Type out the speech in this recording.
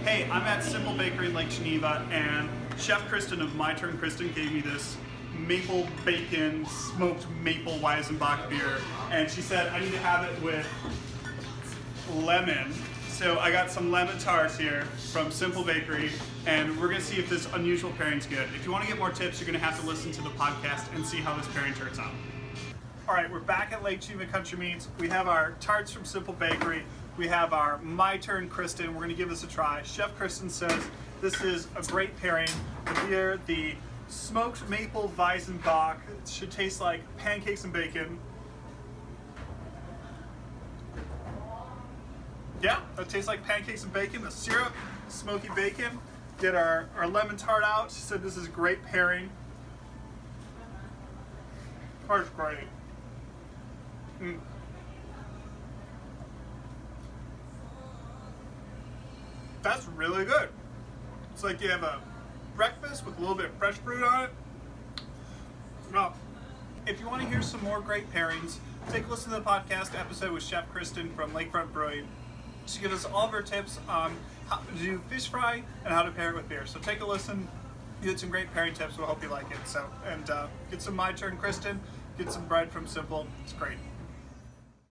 Hey, I'm at Simple Bakery in Lake Geneva, and Chef Kristin of My Turn Kristin gave me this maple bacon smoked maple Weizenbock beer, and she said I need to have it with lemon. So I got some lemon tarts here from Simple Bakery, and we're gonna see if this unusual pairing's good. If you wanna get more tips, you're gonna have to listen to the podcast and see how this pairing turns out. All right, we're back at Lake Geneva Country Meats. We have our tarts from Simple Bakery. We have our My Turn Kristin. We're gonna give this a try. Chef Kristin says this is a great pairing. The beer, the Smoked Maple Weizenbock, it should taste like pancakes and bacon. Yeah, that tastes like pancakes and bacon. The syrup, smoky bacon. Get our lemon tart out. She said this is a great pairing. Tart's great. That's really good. It's like you have a breakfast with a little bit of fresh fruit on it. Well, if you want to hear some more great pairings, take a listen to the podcast episode with Chef Kristin from Lakefront Brewery. She gives us all of her tips on how to do fish fry and how to pair it with beer. So take a listen. You get some great pairing tips. We'll hope you like it. So, and get some My Turn Kristin. Get some bread from Simple. It's great.